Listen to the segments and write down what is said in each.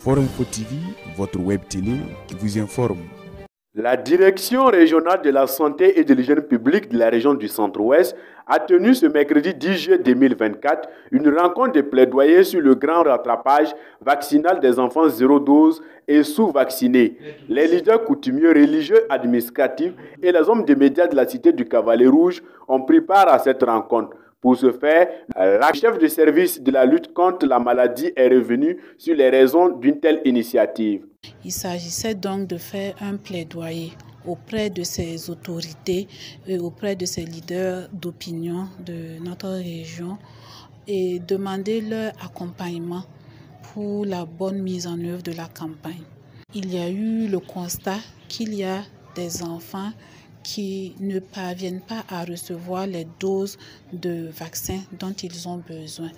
Forum Info TV, votre web télé qui vous informe. La Direction régionale de la santé et de l'hygiène publique de la région du Centre-Ouest a tenu ce mercredi 10 juillet 2024 une rencontre de plaidoyer sur le grand rattrapage vaccinal des enfants zéro dose et sous-vaccinés. Les leaders coutumiers, religieux, administratifs et les hommes des médias de la cité du Cavalet Rouge ont pris part à cette rencontre. Pour ce faire, la chef de service de la lutte contre la maladie est revenue sur les raisons d'une telle initiative. Il s'agissait donc de faire un plaidoyer auprès de ces autorités et auprès de ces leaders d'opinion de notre région et demander leur accompagnement pour la bonne mise en œuvre de la campagne. Il y a eu le constat qu'il y a des enfants qui ne parviennent pas à recevoir les doses de vaccins dont ils ont besoin.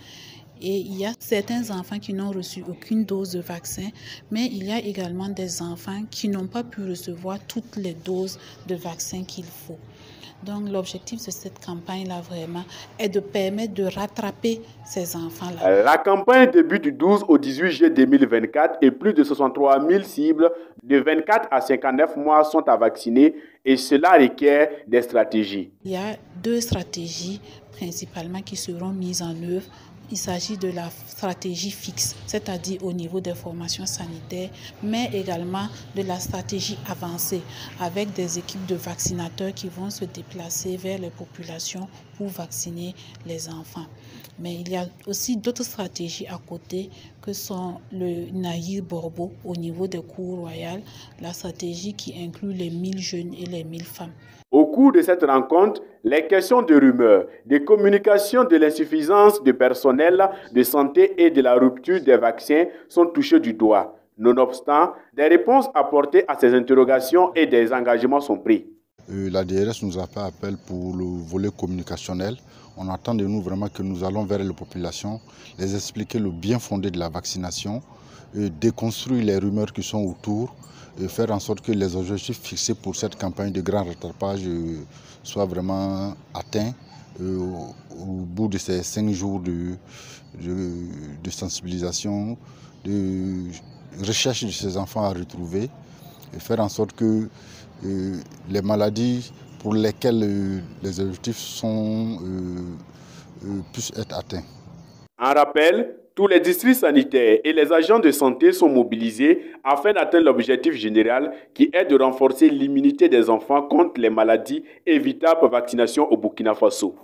Et il y a certains enfants qui n'ont reçu aucune dose de vaccin, mais il y a également des enfants qui n'ont pas pu recevoir toutes les doses de vaccin qu'il faut. Donc l'objectif de cette campagne-là vraiment est de permettre de rattraper ces enfants-là. La campagne débute du 12 au 18 juillet 2024 et plus de 63 000 cibles de 24 à 59 mois sont à vacciner et cela requiert des stratégies. Il y a deux stratégies principalement qui seront mises en œuvre. Il s'agit de la stratégie fixe, c'est-à-dire au niveau des formations sanitaires, mais également de la stratégie avancée avec des équipes de vaccinateurs qui vont se déplacer vers les populations pour vacciner les enfants. Mais il y a aussi d'autres stratégies à côté que sont le Nahir Borbo au niveau des cours royales, la stratégie qui inclut les 1000 jeunes et les 1000 femmes. Au cours de cette rencontre, les questions de rumeurs, de communication de l'insuffisance de personnel de santé et de la rupture des vaccins sont touchées du doigt. Nonobstant, des réponses apportées à ces interrogations et des engagements sont pris. La DRS nous a fait appel pour le volet communicationnel. On attend de nous vraiment que nous allons vers les populations, les expliquer le bien fondé de la vaccination, déconstruire les rumeurs qui sont autour, et faire en sorte que les objectifs fixés pour cette campagne de grand rattrapage soient vraiment atteints au bout de ces 5 jours de sensibilisation, de recherche de ces enfants à retrouver, et faire en sorte que les maladies pour lesquelles les objectifs puissent être atteints. En rappel, tous les districts sanitaires et les agents de santé sont mobilisés afin d'atteindre l'objectif général qui est de renforcer l'immunité des enfants contre les maladies évitables par vaccination au Burkina Faso.